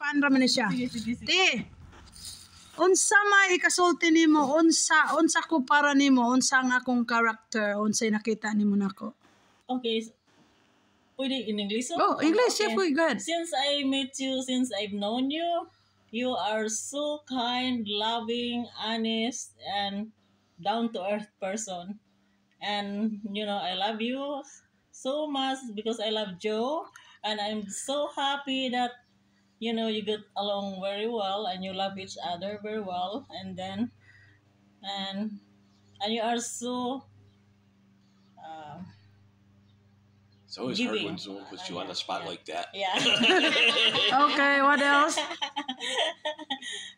Paan raman siya. Sige. Ti. Unsa may ikasulti nimo, unsa ko para nimo, unsa ang akong character, unsay nakita nimo nako. Okay. Pwede in English? Oh, English, yeah, go ahead. Since I met you, since I've known you, you are so kind, loving, honest, and down-to-earth person. And, I love you so much because I love Joe. And I'm so happy that, you get along very well and you love each other very well. And you are so... It's always hard when someone puts you on the spot like that. Yeah. Okay, what else?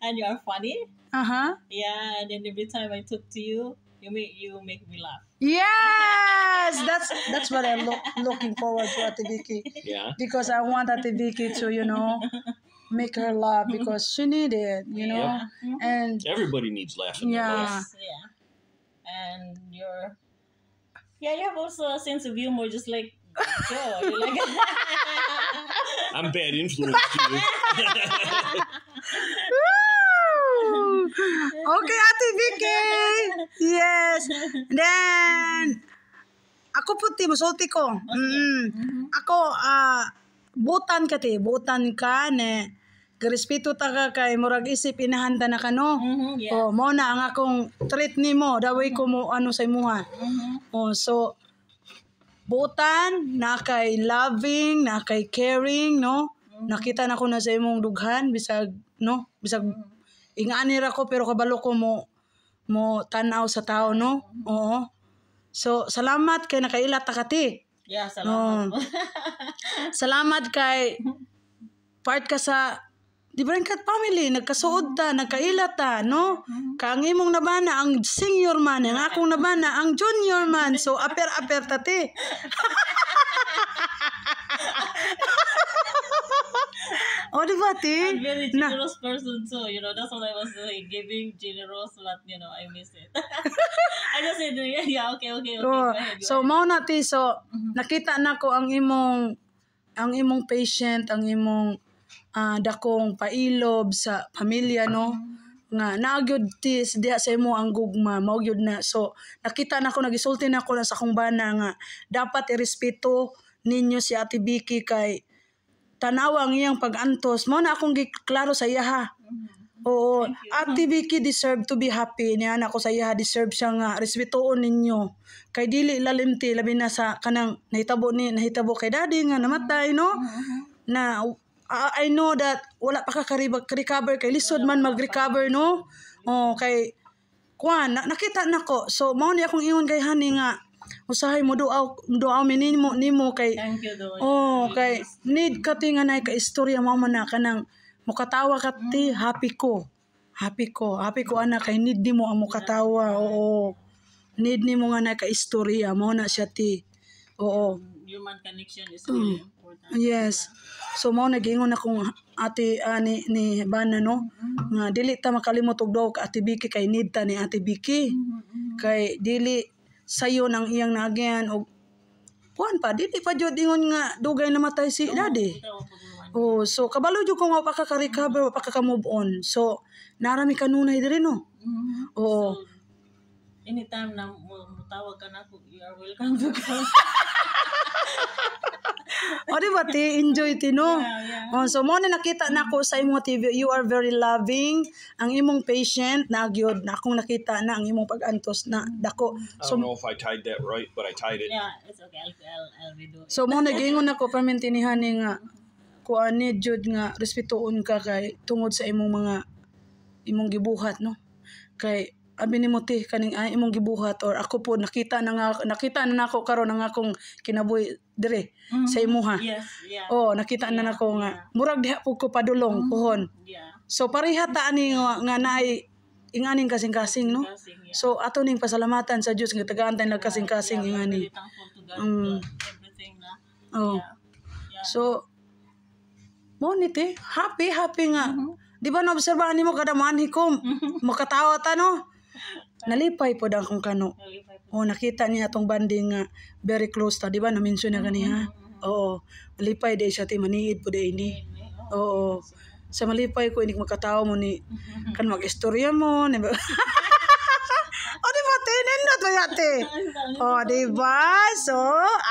And you are funny. Uh-huh. Yeah, and then every time I talk to you, you make me laugh. Yes, that's what I'm looking forward to, Ate Vicky. Yeah. Because I want Ate Vicky to, make her laugh because she needed, Yeah. and Everybody needs laughing. yeah. Yes, yeah. And you have also a sense of humor, just like Joe. You like I'm bad influence to you. Woo! Okay, Ate Vicky. Yes. Then, ako puti, musulti ko. Ako, butan ka, ne, respeto ta ka kay murag isip inahanda na ka, no? Yeah. Oh, mo na ang akong treat nimo, daway ko mo sa imuha. Oh, so, butan, na kay loving, na kay caring, no? Nakita na ko na sa imong dughan, bisag ingani ra ko, pero kabalo ko mo tanaw sa tao, no? Oo. So, salamat kay nakailat ta kati. Yeah, salamat. Salamat kay part ka sa Different family, nagkasuod ta, nagkailat ta, no? Kang imong nabana ang senior man, ang akong nabana ang junior man. So, aper tati. O, diba, ti? I'm very generous person too, that's what I was doing, giving generous, but, I miss it. I just said, yeah, okay. Go ahead. So, mao na, ti, so, nakita na ko ang imong patient, ang imong dakong pailob sa pamilya, no? Nga naagyod ti diha sa imo ang gugma, mao gyud na. So nakita na ko, nagisulti na ko na sa akong bana nga dapat irespeto ninyo si Ate Vicky kay tanawa ang iyang pag-antos. Mao na akong giklaro sa iya, ha. Oo, Ate Vicky deserve to be happy niya na ko sa iya, deserve siya nga respetoon ninyo. Kay dili lalimti labi na sa kanang nahitabo kay daddy nga namatay, no? Na I know that wala pa ka recover kay lisod man mag-recover, no? Oh, kay kuan nakita nako. So mao ni akong ingon kay hani nga usahay mo duaw nimo kay thank you do. Oh, kay need ka ti nga nay ka istorya mao man na kanang mukatawa ka ti, happy ko ana kay need nimo ang mukatawa. Oo. Need nimo nga nay ka istorya mao na siya ti. Oo. Human connection is really important. Yes. So mao nagingon akong ate ni Bana, no? Nga dili ta makalimot og daw ka Ate Vicky kay need ta ni Ate Vicky. Kay dili sayo nang iyang nagyan og kuan pa dili pa jud ingon nga dugay namatay si daddy. Oh, so kabalo jud ko nga pa ka recover, pa ka move on. So narami kanunay diri, no? Oo. So, anytime na mutawag ka na ako, you are welcome to come. O diba ti, enjoy ti, no? Yeah. Oh, so mo na nakita na ko sa imong TV, you are very loving, ang imong patient, nagyod, na akong nakita na ang imong pag-antos na dako. I don't know if I tied that right, but I tied it. Yeah, it's okay. I'll redo it. So mo nagingon ako permentinihan ni nga kuan ni jud nga respetoon ka kay tungod sa imong gibuhat, no? Kay abi nimo ti kaning imong gibuhat or ako po nakita na nako karon ang akong kinabuhi dire sa imuha. Yes, yeah. Oh, nakita na nako nga murag diha pud ko padulong pohon. Yeah. So pareha ta ani nga naay inganing kasing-kasing, no? Yeah. So ato ning pasalamatan sa Dios nga tagaan lang kasing-kasing ingani. Really thankful to God for everything na. Oh. Yeah. So mo ni ti happy nga. Di ba naobserbahan nimo kada manhikom makatawa ta, no? Nalipay po akong kano. Oh, nakita niya atong banding nga very close ta, di ba? Na-mention na ganiha. Oo. Nalipay day siya ti maniid po day ini. Oo. Sa malipay ko, hindi makatawa mo ni, kan mag-istorya mo, di ba? O, di ba, tinindot ba yate? O, di ba? So,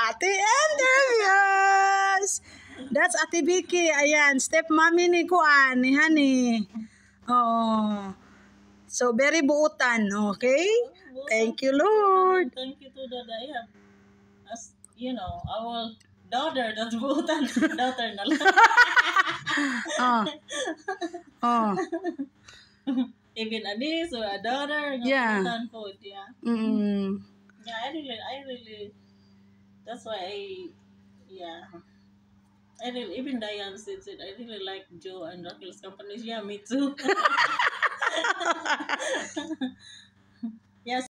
Ate interviews. That's Ate Vicky. Ayan, step mommy ni Kuan, ni Honey. Oo. So, very buutan, okay? Thank you, Lord. Thank you to that I have, as you know, our daughter, that's buutan. Daughter na lang. Oh. Oh. Even a niece or a daughter, Yeah. buutan po, yeah. Mm. Yeah, I really, that's why I really, even Diane said it, I really like Joe and Raquel's companies. Yeah, me too. Yes.